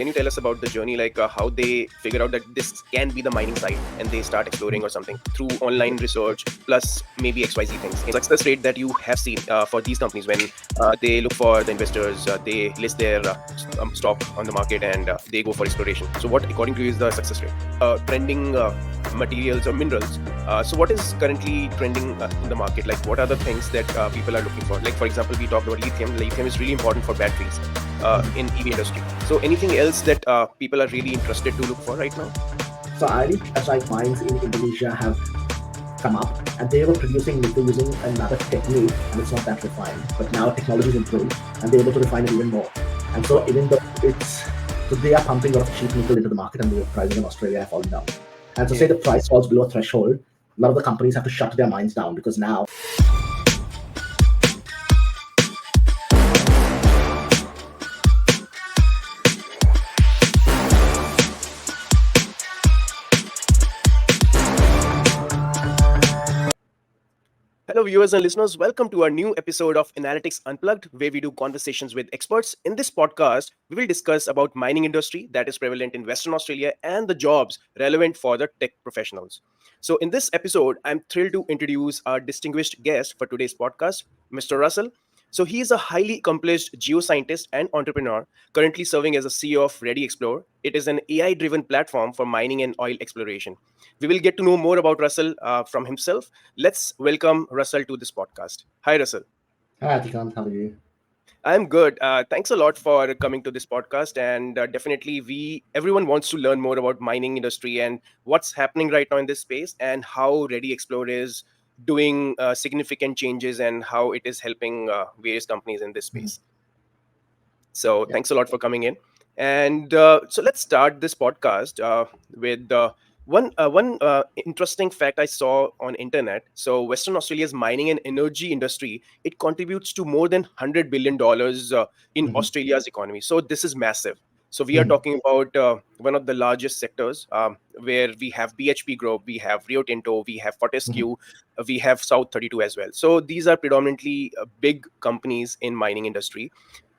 Can you tell us about the journey, like how they figure out that this can be the mining site and they start exploring or something through online research plus maybe XYZ things? The success rate that you have seen for these companies when they look for the investors, they list their stock on the market and they go for exploration. So what, according to you, is the success rate? Trending materials or minerals. So what is currently trending in the market? Like what are the things that people are looking for? Like for example, we talked about lithium. Lithium is really important for batteries in EV industry. So anything else that people are really interested to look for right now? So iron mines in Indonesia have come up, and they were producing nickel using another technique, and it's not that refined. But now technology is improved, and they're able to refine it even more. And so even though they are pumping a lot of cheap nickel into the market, and the prices in Australia have fallen down. And so say the price falls below a threshold, a lot of the companies have to shut their mines down because now. Hello, viewers and listeners. Welcome to our new episode of Analytics Unplugged, where we do conversations with experts. In this podcast, we will discuss about mining industry that is prevalent in Western Australia and the jobs relevant for the tech professionals. So, in this episode, I'm thrilled to introduce our distinguished guest for today's podcast, Mr. Russel. So, he is a highly accomplished geoscientist and entrepreneur, currently serving as a CEO of RadiXplore. It is an AI-driven platform for mining and oil exploration. We will get to know more about Russel from himself. Let's welcome Russel to this podcast. Hi, Russel. Hi, Atikant, how are you? I'm good. Thanks a lot for coming to this podcast. And definitely, everyone wants to learn more about mining industry and what's happening right now in this space and how RadiXplore is doing significant changes and how it is helping various companies in this space. So thanks a lot for coming in. And so let's start this podcast with one interesting fact I saw on internet. So Western Australia's mining and energy industry, it contributes to more than $100 billion in Australia's economy. So this is massive. So we are talking about one of the largest sectors where we have BHP Group, we have Rio Tinto, we have Fortescue, we have South 32 as well. So these are predominantly big companies in mining industry.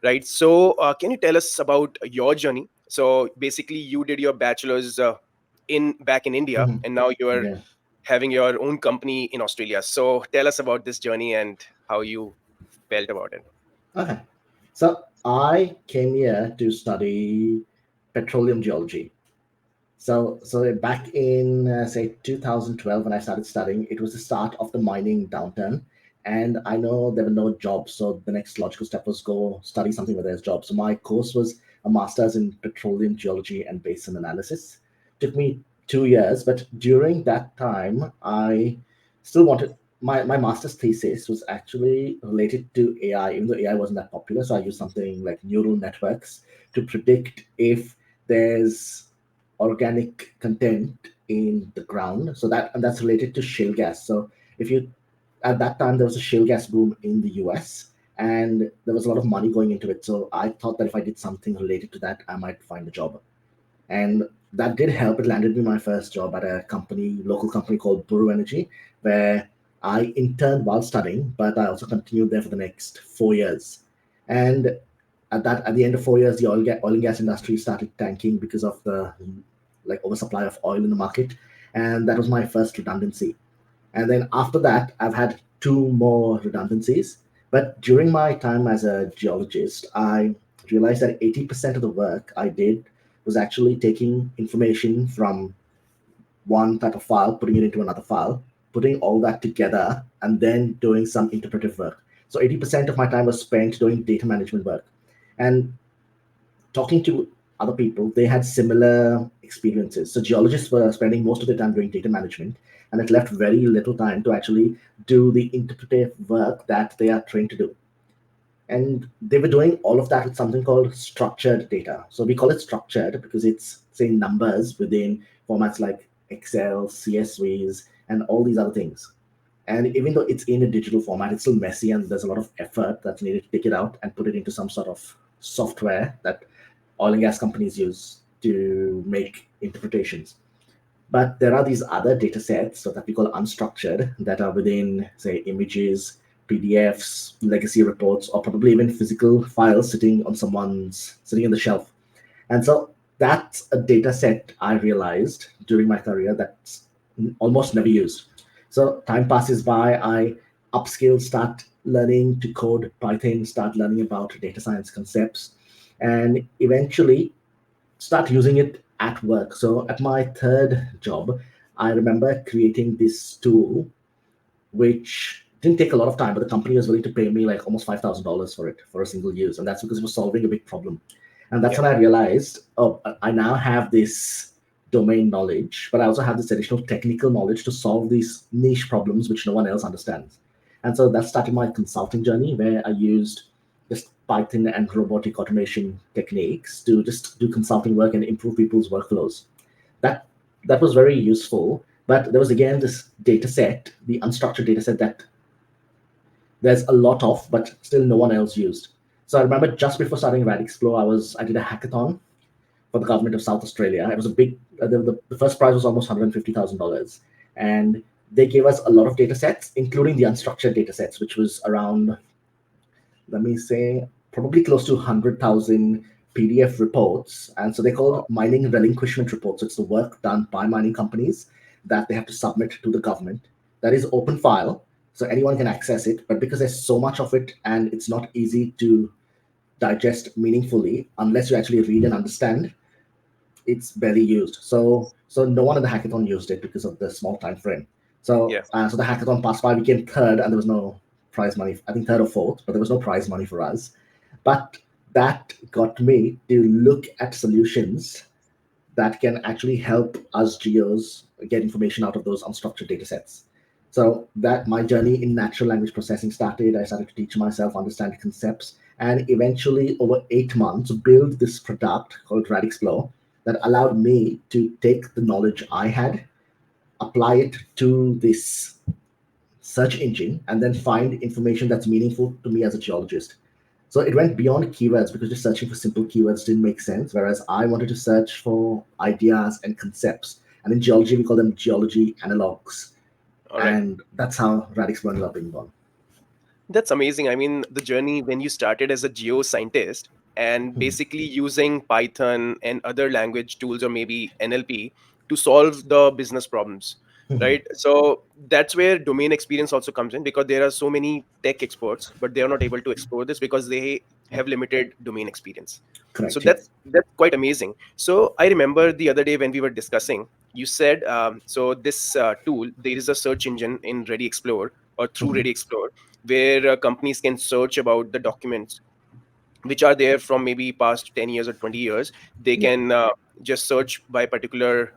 Right. So can you tell us about your journey? So basically, you did your bachelor's back in India, and now you are having your own company in Australia. So tell us about this journey and how you felt about it. Okay. So I came here to study petroleum geology. So back in say 2012, when I started studying, it was the start of the mining downturn, and I know there were no jobs. So the next logical step was go study something where there's jobs. So my course was a master's in petroleum geology and basin analysis. Took me 2 years, but during that time, I still wanted my master's thesis was actually related to AI, even though AI wasn't that popular. So I used something like neural networks to predict if there's organic content in the ground. So that's related to shale gas. So if you at that time there was a shale gas boom in the US and there was a lot of money going into it. So I thought that if I did something related to that, I might find a job. And that did help. It landed me my first job at a local company called Buru Energy, where I interned while studying, but I also continued there for the next 4 years. And at the end of 4 years, the oil and gas industry started tanking because of the oversupply of oil in the market, and that was my first redundancy. And then after that, I've had two more redundancies. But during my time as a geologist, I realized that 80% of the work I did was actually taking information from one type of file, putting it into another file, putting all that together, and then doing some interpretive work. So 80% of my time was spent doing data management work. And talking to other people, they had similar experiences. So geologists were spending most of their time doing data management, and it left very little time to actually do the interpretive work that they are trained to do. And they were doing all of that with something called structured data. So we call it structured because it's, say, numbers within formats like Excel, CSVs, and all these other things. And even though it's in a digital format, it's still messy and there's a lot of effort that's needed to take it out and put it into some sort of software that oil and gas companies use to make interpretations. But there are these other data sets that we call unstructured that are within, say, images, PDFs, legacy reports, or probably even physical files sitting on the shelf. And so that's a data set I realized during my career that's almost never used. So time passes by, I upskill, start learning to code Python, start learning about data science concepts, and eventually start using it at work. So at my third job, I remember creating this tool, which didn't take a lot of time, but the company was willing to pay me like almost $5,000 for it for a single use. And that's because it was solving a big problem. And that's Yeah. when I realized, oh, I now have this domain knowledge, but I also have this additional technical knowledge to solve these niche problems which no one else understands. And so that started my consulting journey, where I used just Python and robotic automation techniques to just do consulting work and improve people's workflows. That that was very useful. But there was again this data set, the unstructured data set that there's a lot of, but still no one else used. So I remember just before starting RadiXplore, I did a hackathon for the government of South Australia. It was a big, the first prize was almost $150,000. And they gave us a lot of data sets, including the unstructured data sets, which was around, let me say, probably close to 100,000 PDF reports. And so they're called Wow. mining relinquishment reports. So it's the work done by mining companies that they have to submit to the government. That is open file, so anyone can access it. But because there's so much of it and it's not easy to digest meaningfully unless you actually read and understand, it's barely used. So no one in the hackathon used it because of the small time frame. Yeah. So the hackathon passed by, we came third, and there was no prize money. I think third or fourth, but there was no prize money for us. But that got me to look at solutions that can actually help us geos get information out of those unstructured data sets. So that my journey in natural language processing started. I started to teach myself, understand concepts, and eventually, over 8 months, build this product called RadiXplore that allowed me to take the knowledge I had, apply it to this search engine, and then find information that's meaningful to me as a geologist. So it went beyond keywords because just searching for simple keywords didn't make sense. Whereas I wanted to search for ideas and concepts. And in geology, we call them geology analogs. All right. And that's how RadiXplore ended up being born. That's amazing. I mean, the journey when you started as a geoscientist and Mhm. basically using Python and other language tools or maybe NLP to solve the business problems, Mhm. right? So that's where domain experience also comes in, because there are so many tech experts, but they are not able to explore this because they have limited domain experience. So Correct. Yeah. that's quite amazing. So I remember the other day when we were discussing, you said so this tool, there is a search engine in Ready Explore or through Mhm. Ready Explore where companies can search about the documents which are there from maybe past 10 years or 20 years. They Yeah. can just search by particular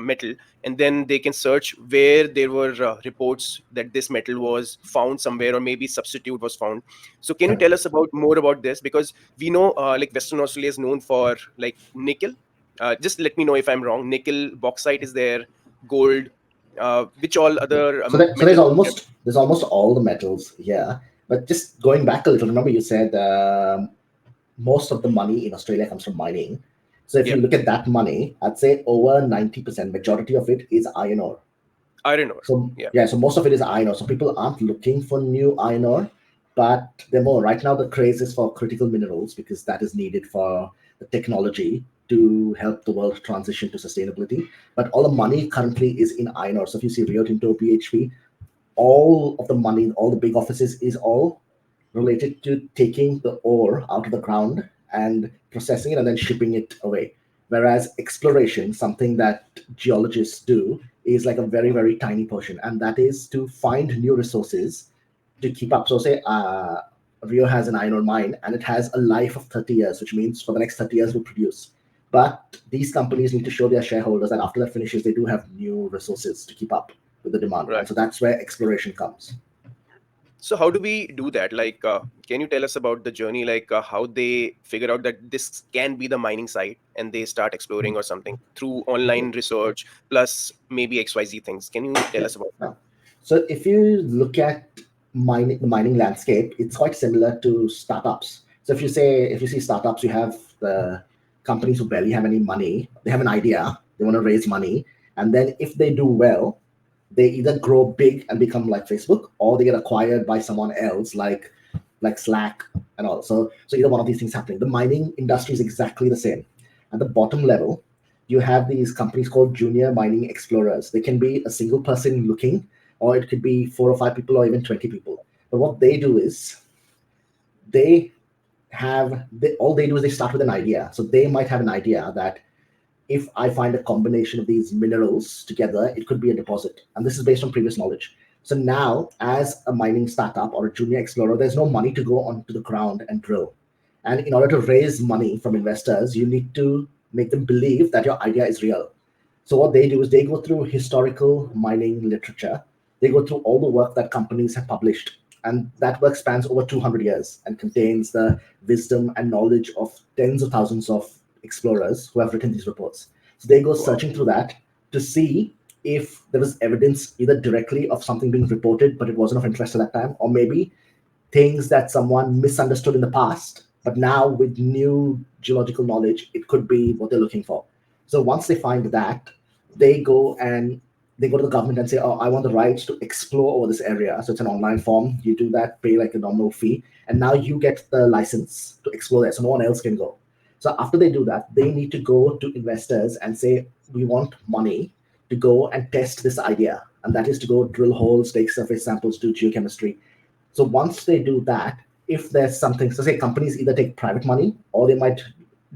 metal, and then they can search where there were reports that this metal was found somewhere or maybe substitute was found. So can you Correct. tell us about more about this, because we know like Western Australia is known for like nickel. Just let me know if I'm wrong. Nickel, bauxite is there, gold, which all Yeah. other So metals are there? there's almost all the metals here. But just going back a little, remember you said most of the money in Australia comes from mining. So if Yeah, you look at that money, I'd say over 90%, majority of it is iron ore. iron ore. So Yeah. yeah, so most of it is iron ore. So people aren't looking for new iron ore, but they're more right now. The craze is for critical minerals because that is needed for the technology to help the world transition to sustainability. But all the money currently is in iron ore. So if you see Rio Tinto, BHP, all of the money, all the big offices is all related to taking the ore out of the ground and processing it and then shipping it away. Whereas exploration, something that geologists do, is like a very, very tiny portion, and that is to find new resources to keep up. So, say Rio has an iron ore mine and it has a life of 30 years, which means for the next 30 years will produce. But these companies need to show their shareholders that after that finishes, they do have new resources to keep up with the demand. And Right. so that's where exploration comes. So how do we do that? Like, can you tell us about the journey, like how they figure out that this can be the mining site and they start exploring or something through Yeah. online research plus maybe XYZ things? Can you tell Yeah. us about that? Now, so if you look at the mining landscape, it's quite similar to startups. So if you see startups, you have the companies who barely have any money. They have an idea, they want to raise money, and then if they do well, they either grow big and become like Facebook, or they get acquired by someone else, like Slack and all. So either one of these things happening. The mining industry is exactly the same. At the bottom level, you have these companies called junior mining explorers. They can be a single person looking, or it could be 4 or 5 people, or even 20 people. But what they do is they all they do is they start with an idea. So they might have an idea that if I find a combination of these minerals together, it could be a deposit. And this is based on previous knowledge. So now, as a mining startup or a junior explorer, there's no money to go onto the ground and drill. And in order to raise money from investors, you need to make them believe that your idea is real. So what they do is they go through historical mining literature. They go through all the work that companies have published. And that work spans over 200 years and contains the wisdom and knowledge of tens of thousands of explorers who have written these reports. So they go Wow. searching through that to see if there was evidence either directly of something being reported, but it wasn't of interest at that time, or maybe things that someone misunderstood in the past, but now with new geological knowledge, it could be what they're looking for. So once they find that, they go and they go to the government and say, "Oh, I want the rights to explore over this area." So it's an online form. You do that, pay like a nominal fee, and now you get the license to explore there. So no one else can go. So after they do that, they need to go to investors and say, "We want money to go and test this idea," and that is to go drill holes, take surface samples, do geochemistry. So once they do that, if there's something, so say companies either take private money or they might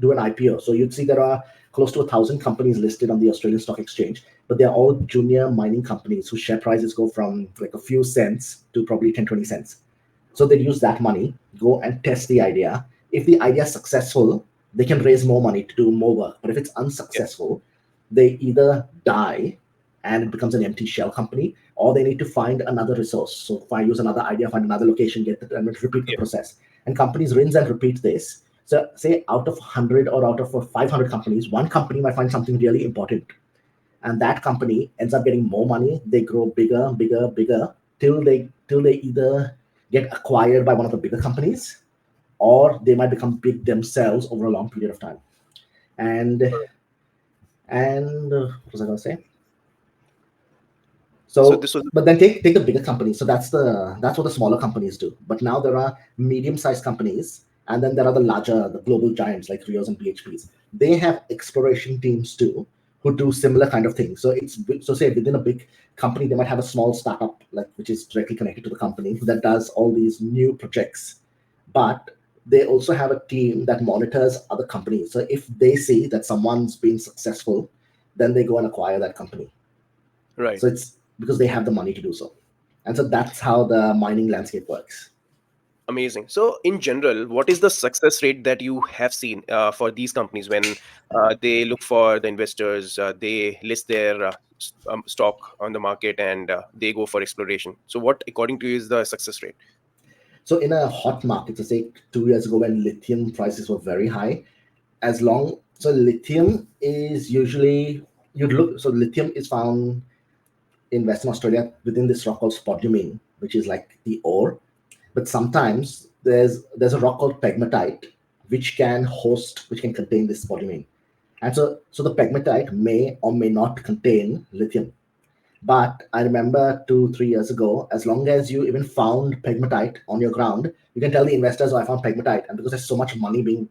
do an IPO. So you'd see there are close to 1,000 companies listed on the Australian Stock Exchange, but they're all junior mining companies whose share prices go from like a few cents to probably 10, 20 cents. So they use that money, go and test the idea. If the idea is successful, they can raise more money to do more work. But if it's Yeah. unsuccessful, they either die and it becomes an empty shell company, or they need to find another resource. So if I use another idea, find another location, get it, and repeat the Yeah. process. And companies rinse and repeat this. So say out of 100 or out of 500 companies, one company might find something really important. And that company ends up getting more money. They grow bigger, bigger, bigger till they either get acquired by one of the bigger companies, or they might become big themselves over a long period of time. And what was I going to say? So So, this was but then take the bigger companies. So that's what the smaller companies do. But now there are medium-sized companies, and then there are the global giants like Rios and PHPs. They have exploration teams too, who do similar kind of things. So say within a big company, they might have a small startup like which is directly connected to the company that does all these new projects. But they also have a team that monitors other companies. So if they see that someone's been successful, then they go and acquire that company. right. So it's because they have the money to do so. And so that's how the mining landscape works. Amazing. So, in general, what is the success rate that you have seen for these companies when they look for the investors, they list their stock on the market, and they go for exploration? So, what, according to you, is the success rate? So in a hot market, so say 2 years ago when lithium prices were very high, so lithium is usually you'd look so lithium is found in Western Australia within this rock called spodumene, which is like the ore. But sometimes there's a rock called pegmatite, which can contain this spodumene. And so the pegmatite may or may not contain lithium. But I remember 2, 3 years ago, as long as you even found pegmatite on your ground, you can tell the investors, "Oh, I found pegmatite." And because there's so much money being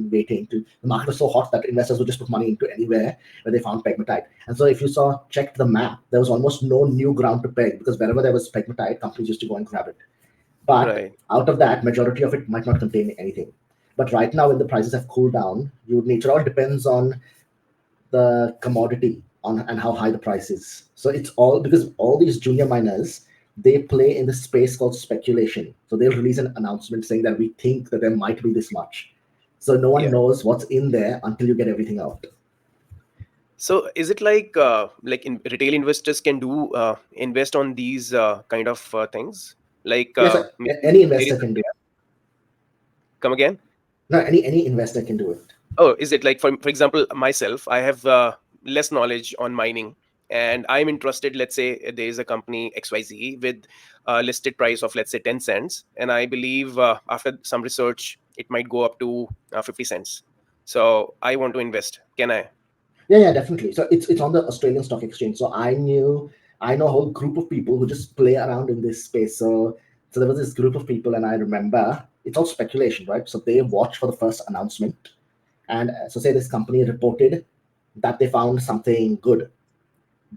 waiting to, the market was so hot that investors would just put money into anywhere where they found pegmatite. And so if you checked the map, there was almost no new ground to peg because wherever there was pegmatite, companies used to go and grab it. But Right. out of that, majority of it might not contain anything. But right now, when the prices have cooled down, you would need, it all depends on the commodity on and how high the price is. So it's all because all these junior miners, they play in the space called speculation. So they'll release an announcement saying that we think that there might be this much. So no one Yeah. knows what's in there until you get everything out. So, is it like in retail investors can do invest on these kind of things? Like Yes, maybe any there is investor can do it. come again? No, any investor can do it. Oh, is it like for example, myself, I have less knowledge on mining, and I'm interested. Let's say there is a company XYZ with a listed price of, let's say, 10 cents, and I believe after some research, it might go up to 50 cents. So I want to invest. Can I? Yeah, definitely. So it's on the Australian Stock Exchange. So I know a whole group of people who just play around in this space. So there was this group of people, and I remember it's all speculation, right? So they watch for the first announcement, And so say this company reported that they found something good.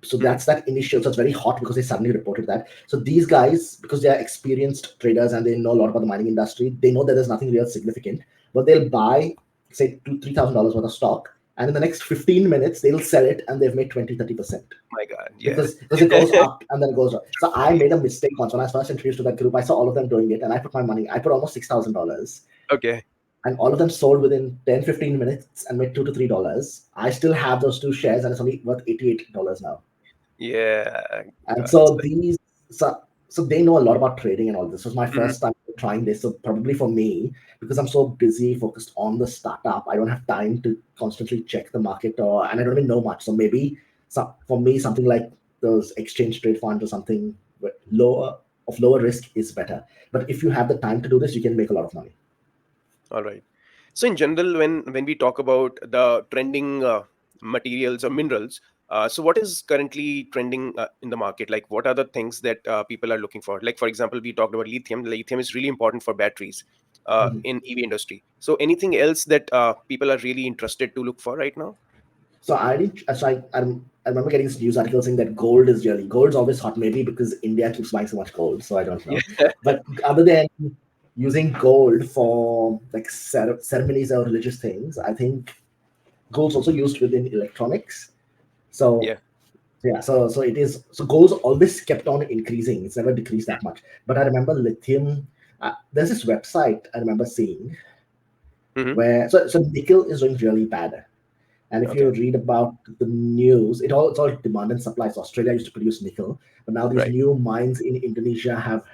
So Mhm. that's that initial. So it's very hot because they suddenly reported that. So these guys, because they are experienced traders and they know a lot about the mining industry, they know that there's nothing real significant, but they'll buy say $2,000-3,000 worth of stock, and in the next 15 minutes they'll sell it, and they've made 20-30% My God, yeah. because it goes up and then it goes up. So I made a mistake once when I was first introduced to that group. I saw all of them doing it, and I put my money. I put almost $6,000, Okay. and all of them sold within 10-15 minutes and made $2 to $3. I still have those two shares, and it's only worth $88 now. Yeah. And It's so like, these, so they know a lot about trading and all this. This was my mhm. first time trying this. So probably for me, because I'm so busy focused on the startup, I don't have time to constantly check the market, and I don't even know much. So maybe for me, something like those exchange trade funds or something lower risk is better. But if you have the time to do this, you can make a lot of money. All right. So in general, when we talk about the trending materials or minerals, so what is currently trending in the market? Like, what are the things that people are looking for? Like, for example, we talked about lithium. Lithium is really important for batteries Mhm. in EV industry. So anything else that people are really interested to look for right now? So I did. I remember getting this news article saying that gold's always hot. Maybe because India keeps buying so much gold. So I don't Yeah. know. But other than using gold for like ceremonies or religious things, I think gold's also used within electronics. So Yeah. yeah, so it is. So gold's always kept on increasing. It's never decreased that much. But I remember lithium. There's this website I remember seeing Hmm. where so nickel is doing really bad. And if you Okay. read about the news, it's all demand and supply. So Australia used to produce nickel, but now these Right. new mines in Indonesia have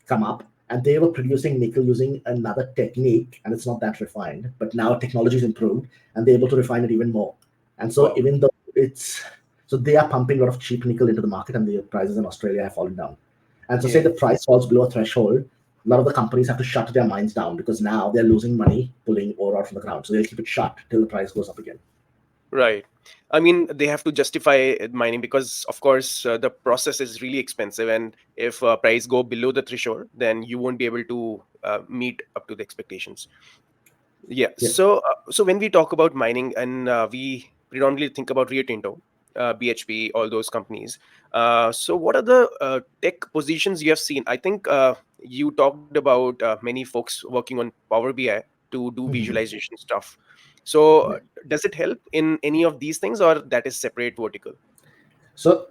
come up, and they were producing nickel using another technique, and it's not that refined. But now technology is improved, and they're able to refine it even more. And so Wow. even though it's so they are pumping a lot of cheap nickel into the market, and the prices in Australia have fallen down. And so say Yeah. the price falls below a threshold, a lot of the companies have to shut their mines down because now they're losing money pulling ore out from the ground. So they'll keep it shut till the price goes up again. Right. I mean, they have to justify mining because, of course, the process is really expensive, and if price go below the threshold, then you won't be able to meet up to the expectations. Yeah. Yeah. So when we talk about mining, and we predominantly think about Rio Tinto, BHP, all those companies. So what are the tech positions you have seen? I think you talked about many folks working on Power BI to do Mhm. visualization stuff. So Yeah. does it help in any of these things, or that is separate vertical? So,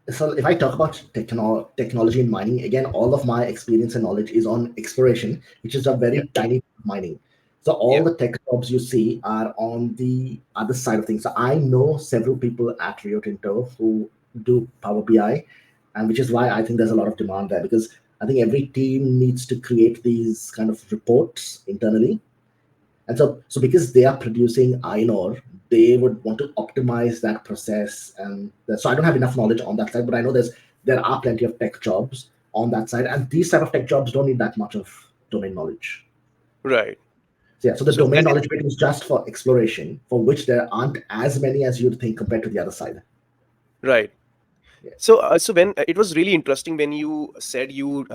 so if I talk about technology in mining, again, all of my experience and knowledge is on exploration, which is a Yeah. very tiny mining. So all Yeah. the tech jobs you see are on the other side of things. So I know several people at Rio Tinto who do Power BI, and which is why I think there's a lot of demand there because I think every team needs to create these kind of reports internally. And so because they are producing iron ore, they would want to optimize that process. And so I don't have enough knowledge on that side, but I know there are plenty of tech jobs on that side, and these type of tech jobs don't need that much of domain knowledge. Right. So yeah, so the So domain that is knowledge bit is just for exploration, for which there aren't as many as you'd think compared to the other side. right. Yeah. So when it was really interesting when you said you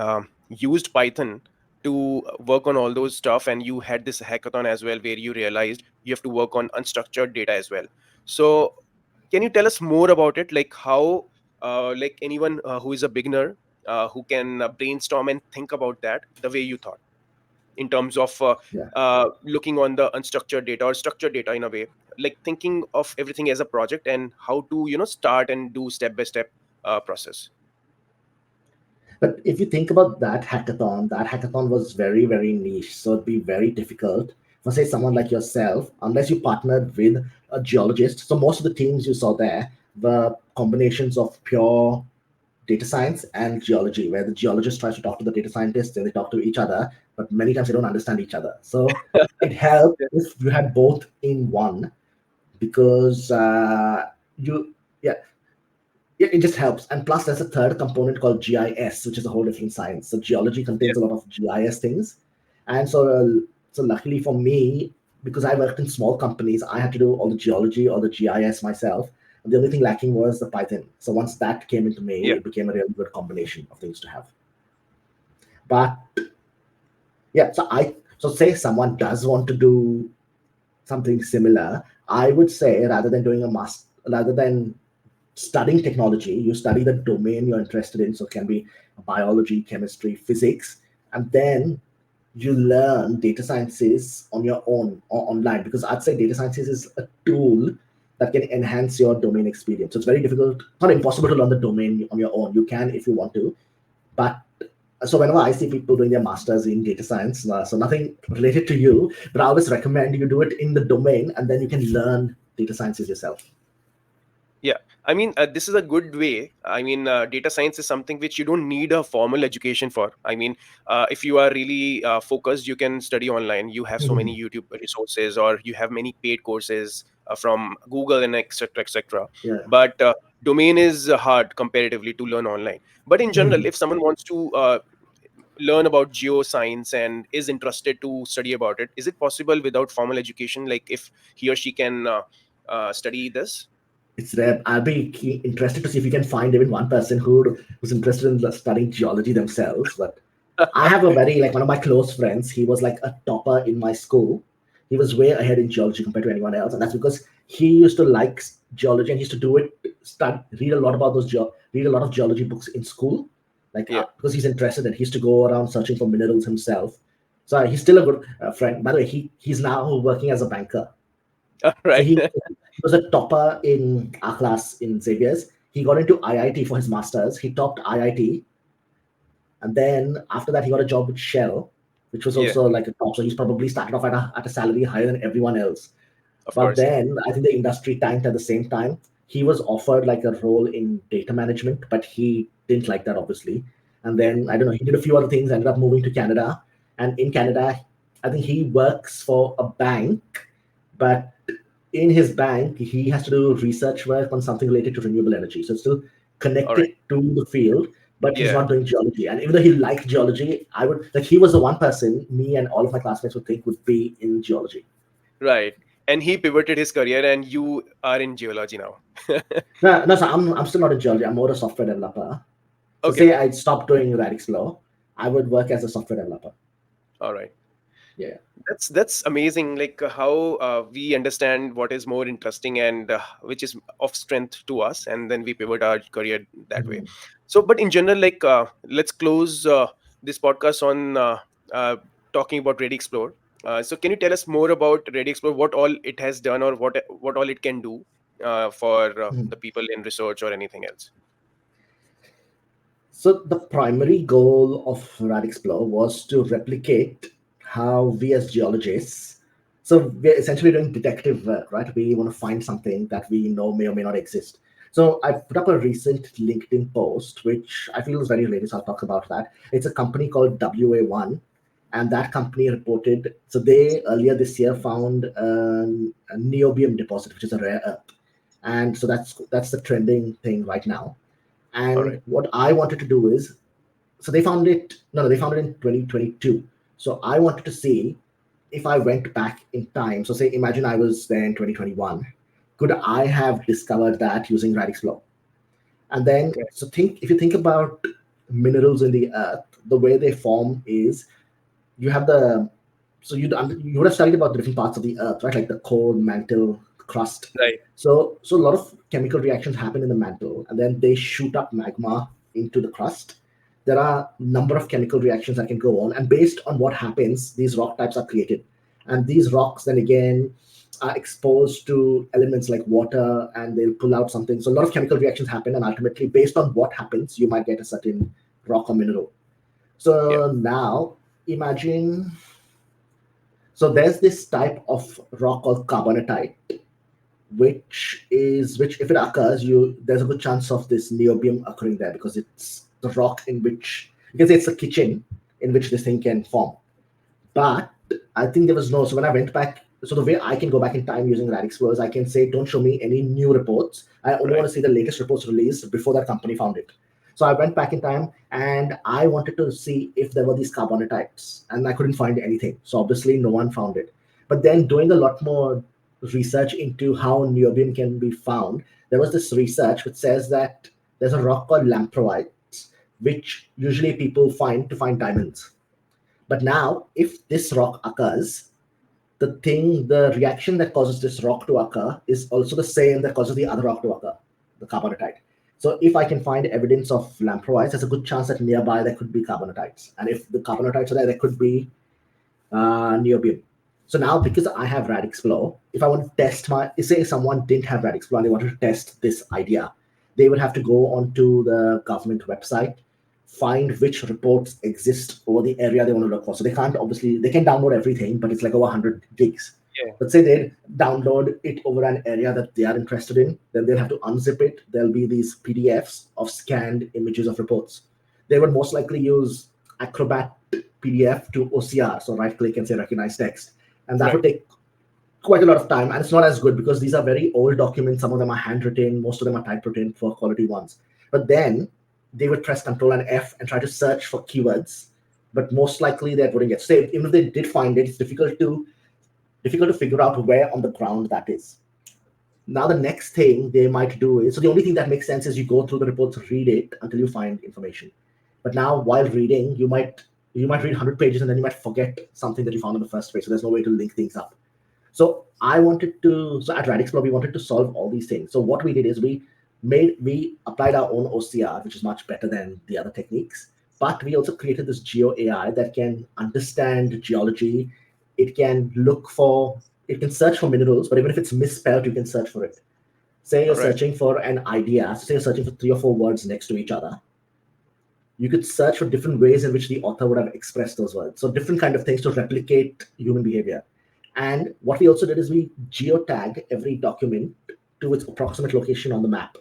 used Python to work on all those stuff, and you had this hackathon as well where you realized you have to work on unstructured data as well. So can you tell us more about it? Like how, like anyone who is a beginner who can brainstorm and think about that the way you thought in terms of Yeah. looking on the unstructured data or structured data in a way, like thinking of everything as a project and how to start and do step by step process. But if you think about that hackathon was very, very niche. So it'd be very difficult for, say, someone like yourself, unless you partnered with a geologist. So most of the teams you saw there were combinations of pure data science and geology, where the geologist tries to talk to the data scientists and they talk to each other, but many times they don't understand each other. So it helped Yeah. if you had both in one because you, yeah, yeah, it just helps. And plus, there's a third component called GIS, which is a whole different science. So geology Yeah. contains a lot of GIS things, and so luckily for me, because I worked in small companies, I had to do all the geology or the GIS myself. And the only thing lacking was the Python. So once that came into me, Yeah. it became a really good combination of things to have. But yeah, so say someone does want to do something similar, I would say rather than studying technology, you study the domain you're interested in. So it can be biology, chemistry, physics, and then you learn data sciences on your own or online, because I'd say data sciences is a tool that can enhance your domain experience. So it's very difficult, not impossible to learn the domain on your own. You can if you want to, but so whenever I see people doing their masters in data science, so nothing related to you, but I always recommend you do it in the domain, and then you can learn data sciences yourself. Yeah, I mean, this is a good way. I mean, data science is something which you don't need a formal education for. I mean, if you are really focused, you can study online. You have so many Mhm. YouTube resources, or you have many paid courses from Google and etc. etc. Yeah. But domain is hard comparatively to learn online. But in general, Mhm. if someone wants to learn about geoscience and is interested to study about it, is it possible without formal education? Like if he or she can study this? It's rare. I'll be interested to see if you can find even one person who's interested in studying geology themselves. But I have a very, like, one of my close friends. He was like a topper in my school. He was way ahead in geology compared to anyone else, and that's because he used to like geology and he used to do it. Read a lot about read a lot of geology books in school, like Yeah. because he's interested and he used to go around searching for minerals himself. So he's still a good friend. By the way, he's now working as a banker. All So right. he was a topper in our class in Xavier's. He got into IIT for his masters. He topped IIT, and then after that, he got a job with Shell, which was Yeah, also like a top. So he's probably started off at a salary higher than everyone else. of But course. Yeah. then I think the industry tanked at the same time. He was offered like a role in data management, but he didn't like that, obviously. And Yeah. then I don't know, he did a few other things, ended up moving to Canada. And in Canada, I think he works for a bank, but in his bank, he has to do research work on something related to renewable energy. So it's still All right. connected to the field, but he's Yeah. not doing geology. And even though he liked geology, I would like he was the one person me and all of my classmates would think would be in geology. Right. And he pivoted his career, and you are in geology now. No, no, so I'm still not in geology. I'm more a software developer. So Okay. say I stopped doing RadiXplore, I would work as a software developer. All right. Yeah. That's amazing. Like how we understand what is more interesting and which is of strength to us, and then we pivot our career that way. Mhm. So, but in general, like let's close this podcast on uh, talking about RadiXplore. So, can you tell us more about RadiXplore? What all it has done, or what all it can do for Mhm. the people in research or anything else? So the primary goal of RadXplore was to replicate how we as geologists, so we're essentially doing detective work, right? We want to find something that we know may or may not exist. So I put up a recent LinkedIn post, which I feel is very related, so I'll talk about that. It's a company called WA1, and that company reported, so they earlier this year found a niobium deposit, which is a rare earth. And so that's the trending thing right now. All And right. what I wanted to do is, so they found it, no, no, they found it in 2022. So I wanted to see if I went back in time. So say, imagine I was there in 2021. Could I have discovered that using RadixFlow? And then, Okay. so if you think about minerals in the earth, the way they form is you have you would have studied about the different parts of the earth, right? Like the core, mantle, crust. Right. So a lot of chemical reactions happen in the mantle, and then they shoot up magma into the crust. There are a number of chemical reactions that can go on, and based on what happens, these rock types are created. And these rocks then again are exposed to elements like water, and they'll pull out something. So a lot of chemical reactions happen, and ultimately, based on what happens, you might get a certain rock or mineral. Yeah. So now imagine, so there's this type of rock called carbonatite, which if it occurs, you there's a good chance of this niobium occurring there, because it's the rock in which you can say it's the kitchen in which this thing can form. But I think there was no. So when I went back, so the way I can go back in time using RadixPlore is I can say, don't show me any new reports. I only Right. want to see the latest reports released before that company found it. So I went back in time and I wanted to see if there were these carbonatites, and I couldn't find anything. So obviously, no one found it. But then doing a lot more research into how niobium can be found, there was this research which says that there's a rock called lamproites, which usually people find to find diamonds. But now, if this rock occurs, the reaction that causes this rock to occur is also the same that causes the other rock to occur, the carbonatite. So if I can find evidence of lamproites, there's a good chance that nearby there could be carbonatites. And if the carbonatites are there, there could be niobium. So now, because I have RadiXplore, if I want to test say someone didn't have RadiXplore and they wanted to test this idea, they would have to go onto the government website, find which reports exist over the area they want to look for. So they can't obviously, they can download everything, but it's like over 100 gigs. Yeah. But say they download it over an area that they are interested in, then they'll have to unzip it. There'll be these PDFs of scanned images of reports. They would most likely use Acrobat PDF to OCR, so right click and say recognize text. And that would take quite a lot of time, and it's not as good because these are very old documents. Some of them are handwritten, most of them are typewritten for quality ones. But then they would press Control and F and try to search for keywords, but most likely they wouldn't get saved. Even if they did find it, it's difficult to figure out where on the ground that is. Now the next thing they might do is, so the only thing that makes sense is you go through the reports, read it until you find information. But now while reading, you might read 100 pages and then you might forget something that you found on the first page. So there's no way to link things up. So at RadiXplore, we wanted to solve all these things. So what we did is we applied our own OCR, which is much better than the other techniques. But we also created this Geo AI that can understand geology. It can search for minerals, but even if it's misspelled, you can search for it. Say you're searching for an idea, say you're searching for 3 or 4 words next to each other. You could search for different ways in which the author would have expressed those words. So different kind of things to replicate human behavior. And what we also did is we geotag every document to its approximate location on the map.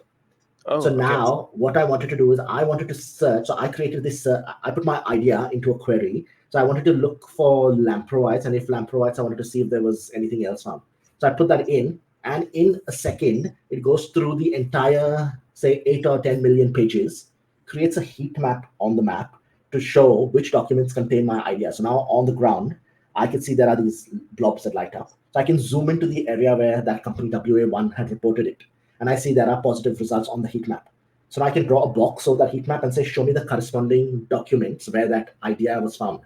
Now what I wanted to do is I wanted to search. So I created this, I put my idea into a query. So I wanted to look for lamproites, and if lamproites, I wanted to see if there was anything else found. So I put that in, and in a second, it goes through the entire, say, 8 or 10 million pages, creates a heat map on the map to show which documents contain my idea. So now on the ground, I can see there are these blobs that light up. So I can zoom into the area where that company WA1 had reported it. And I see there are positive results on the heat map. So now I can draw a box over that heat map and say, show me the corresponding documents where that idea was found.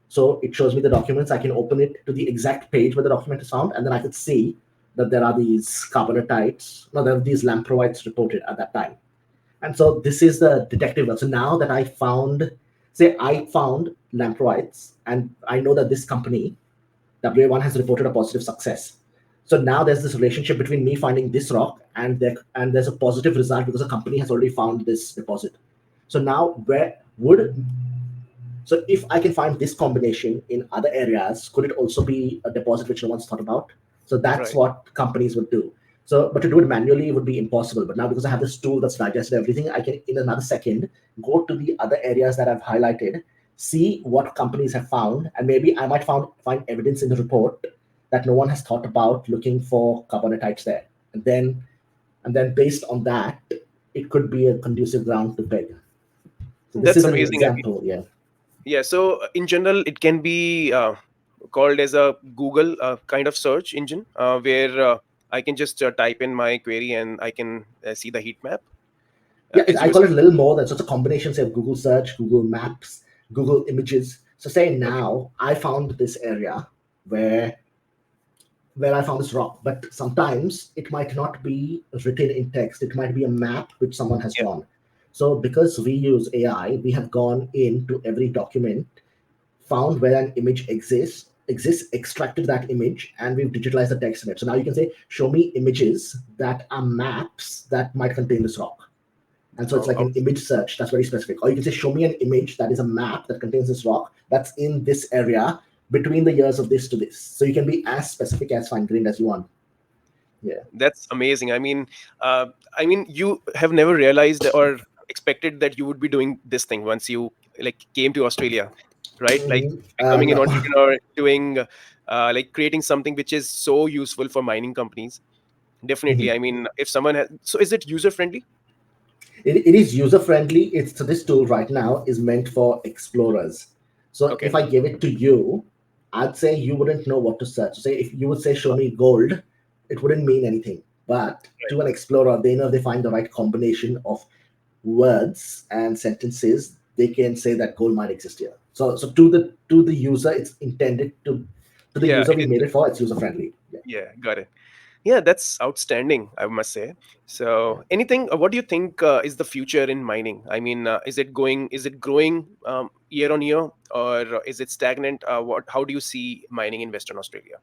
So it shows me the documents. I can open it to the exact page where the document is found, and then I could see that there are these there are these lamproites reported at that time. And so this is the detective work. So now that I found lamproites, and I know that this company, WA1, has reported a positive success. So now there's this relationship between me finding this rock and there's a positive result because a company has already found this deposit. So now so if I can find this combination in other areas, could it also be a deposit which no one's thought about? So that's what companies would do. So, but to do it manually would be impossible. But now because I have this tool that's digested everything, I can, in another second, go to the other areas that I've highlighted, see what companies have found, and maybe I might find evidence in the report that no one has thought about looking for carbonatites there. And then based on that, it could be a conducive ground to peg. So this is an example, yeah. Yeah, so in general, it can be called as a Google kind of search engine where I can just type in my query and I can see the heat map. Yeah, I call it a little more than, so it's a combination, say, of Google search, Google Maps, Google Images. So say now I found this area where I found this rock, but sometimes it might not be written in text. It might be a map which someone has drawn. So because we use AI, we have gone into every document, found where an image exists, extracted that image, and we've digitalized the text in it. So now you can say, show me images that are maps that might contain this rock. And so it's like an image search that's very specific. Or you can say, show me an image that is a map that contains this rock that's in this area between the years of this to this. So you can be as specific, as fine-grained as you want. Yeah, that's amazing. I mean, you have never realized or expected that you would be doing this thing once you came to Australia, right? Like becoming an entrepreneur, doing creating something which is so useful for mining companies. Definitely. I mean, if someone has, so is it user friendly? It is user friendly. So this tool right now is meant for explorers. So if I gave it to you, I'd say you wouldn't know what to search. Say if you would say, show me gold, it wouldn't mean anything. But to an explorer, they know if they find the right combination of words and sentences, they can say that gold might exist here. So to the user, it's intended to To the Yeah, user it we is. made it for, it's user friendly. Yeah, Yeah, got it. Yeah, that's outstanding, I must say. yeah. So, anything, what do you think is the future in mining? I mean, is it growing year on year, or is it stagnant? How do you see mining in Western Australia?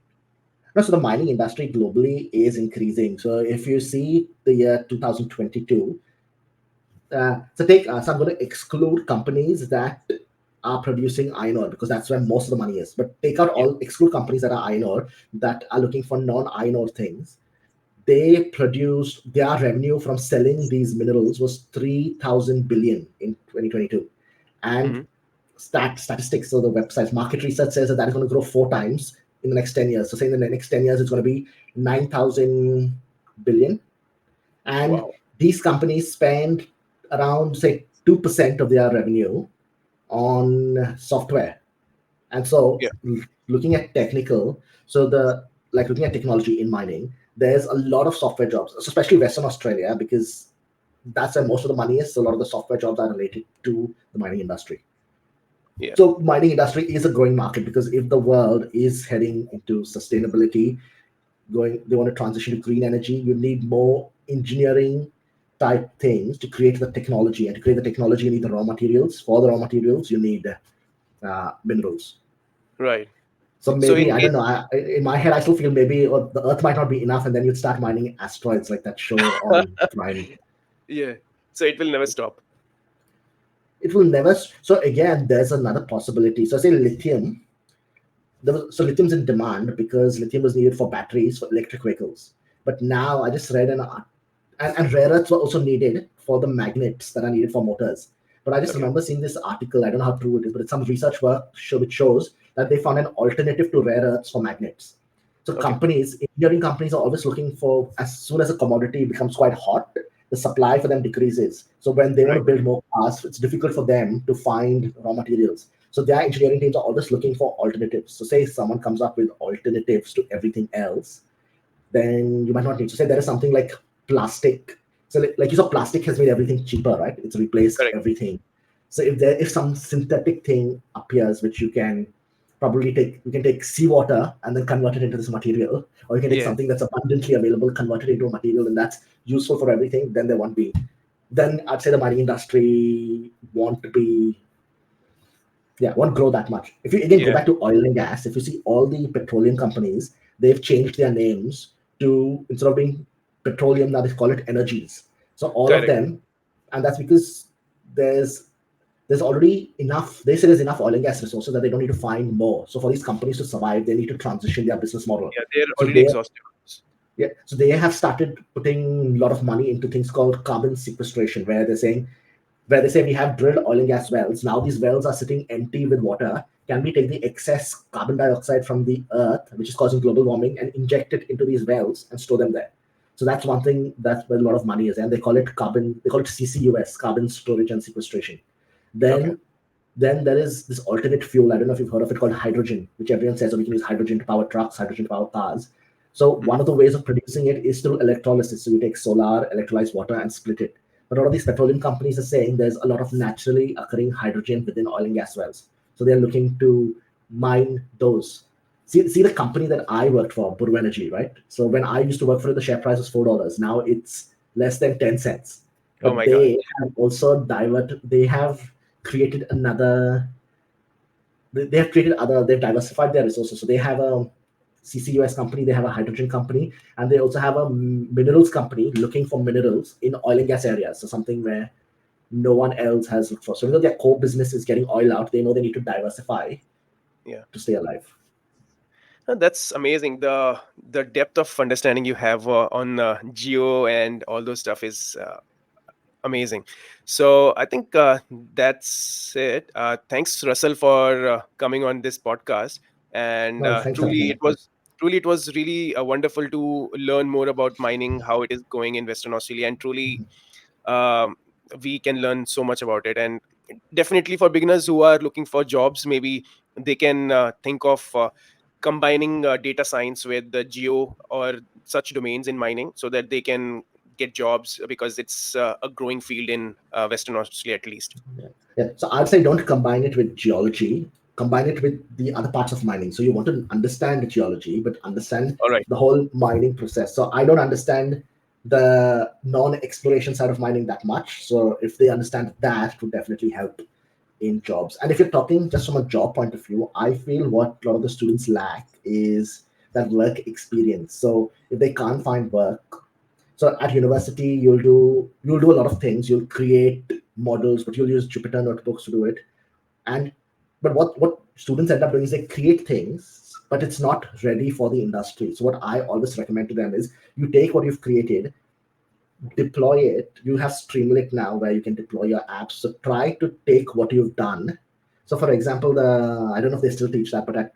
No, so the mining industry globally is increasing. So if you see the year 2022, so I'm going to exclude companies that are producing iron ore because that's where most of the money is. But take out Yeah. all exclude companies that are iron ore that are looking for non-iron ore things. They produced their revenue from selling these minerals was 3,000 billion in 2022, and Hmm. statistics, so the website market research says that that is going to grow 4 times in the next 10 years. So saying in the next 10 years it's going to be 9,000 billion. And Wow. these companies spend around say 2% of their revenue on software. And so Yeah. looking at technical, so the like looking at technology in mining, there's a lot of software jobs, especially Western Australia, because that's where most of the money is. So a lot of the software jobs are related to the mining industry. Yeah. So mining industry is a growing market because if the world is heading into sustainability, going they want to transition to green energy, you need more engineering type things to create the technology. And to create the technology, you need the raw materials. For the raw materials, you need minerals. Right. So So maybe in I don't know. In my head, I still feel maybe the Earth might not be enough, and then you'd start mining asteroids like that show on Prime. yeah, so it will never stop. It will never. So again, there's another possibility. So say lithium. So lithium's in demand because lithium was needed for batteries for electric vehicles. But now I just read and rare earths were also needed for the magnets that are needed for motors. But I just Okay. remember seeing this article. I don't know how true it is, but it's some research work which shows that they found an alternative to rare earths for magnets. So Okay. engineering companies are always looking for, as soon as a commodity becomes quite hot, the supply for them decreases. So when they want Right. to build more cars, it's difficult for them to find raw materials. So their engineering teams are always looking for alternatives. So say someone comes up with alternatives to everything else, then you might not need to say there is something like plastic. So like you saw, plastic has made everything cheaper, right? It's replaced Correct. everything. So if some synthetic thing appears which you can take seawater and then convert it into this material, or you can take Yeah. something that's abundantly available, convert it into a material, and that's useful for everything, then there won't be. Then I'd say the mining industry won't grow that much. If you again go Yeah. back to oil and gas, if you see all the petroleum companies, they've changed their names to, instead of being petroleum, now they call it energies. So all of Correct. them, and that's because there's there's already enough. They say there's enough oil and gas resources that they don't need to find more. So for these companies to survive, they need to transition their business model. Yeah, they're So already they exhausted. so they have started putting a lot of money into things called carbon sequestration, where they say we have drilled oil and gas wells. Now these wells are sitting empty with water. Can we take the excess carbon dioxide from the earth, which is causing global warming, and inject it into these wells and store them there? So that's one thing that's where a lot of money is, and they call it CCUS, carbon storage and sequestration. Okay. Then then there is this alternate fuel. I don't know if you've heard of it, called hydrogen, which everyone says, oh, we can use hydrogen to power trucks, hydrogen to power cars. So one Hmm. of the ways of producing it is through electrolysis. So you take solar, electrolyze water, and split it. But a lot of these petroleum companies are saying there's a lot of naturally occurring hydrogen within oil and gas wells. So they're looking to mine those. See the company that I worked for, Buru Energy, right? So when I used to work for it, the share price was $4. Now it's less than 10 cents. Oh But my God. they have created they've diversified their resources. So they have a CCUS company, they have a hydrogen company, and they also have a minerals company looking for minerals in oil and gas areas. So something where no one else has looked for. So their core business is getting oil out. They know they need to diversify Yeah. to stay alive. That's amazing. The depth of understanding you have on geo and all those stuff is amazing. So I think that's it. Thanks, Russell, for coming on this podcast. And No, thanks for having me. truly it was really wonderful to learn more about mining, how it is going in Western Australia, and truly um, we can learn so much about it. And definitely for beginners who are looking for jobs, maybe they can think of combining data science with the geo or such domains in mining so that they can get jobs because it's a growing field in Western Australia at least. Yeah. So I'd say don't combine it with geology. combine it with the other parts of mining. So you want to understand geology, but understand All right. the whole mining process. So I don't understand the non-exploration side of mining that much. So if they understand that, it would definitely help in jobs. And if you're talking just from a job point of view, I feel what a lot of the students lack is that work experience. So if they can't find work, so at university you'll do a lot of things. You'll create models, but you'll use Jupyter notebooks to do it. And but what students end up doing is they create things, but it's not ready for the industry. So what I always recommend to them is you take what you've created, deploy it. You have Streamlit now where you can deploy your apps. So try to take what you've done. So for example, the I don't know if they still teach that, but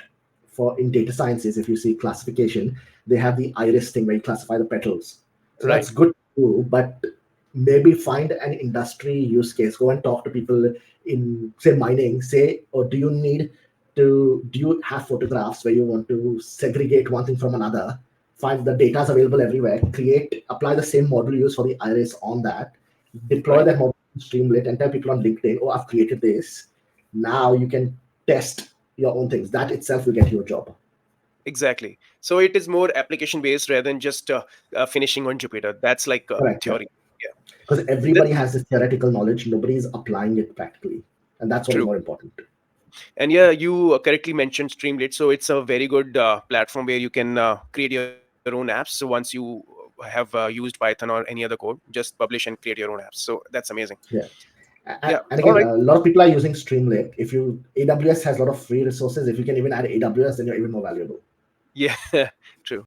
for in data sciences, if you see classification, they have the iris thing where you classify the petals. So Right. that's good too, but maybe find an industry use case. Go and talk to people in say mining. Say, or do you have photographs where you want to segregate one thing from another? Find the data is available everywhere. Apply the same model used for the iris on that. Deploy Right. that model in Streamlit and tell people on LinkedIn, "Oh, I've created this." Now you can test your own things. That itself will get you a job. Exactly. So it is more application based rather than just finishing on Jupyter. That's like Correct. theory. Yeah. Because That's everybody has this theoretical knowledge, nobody is applying it practically, and that's what is true. more important. And yeah, you correctly mentioned Streamlit. So it's a very good platform where you can create your own apps. So once you have used Python or any other code, just publish and create your own apps. So that's amazing. Yeah. Yeah. And All again, right. a lot of people are using Streamlit. If you AWS has a lot of free resources. If you can even add AWS, then you're even more valuable. Yeah. True.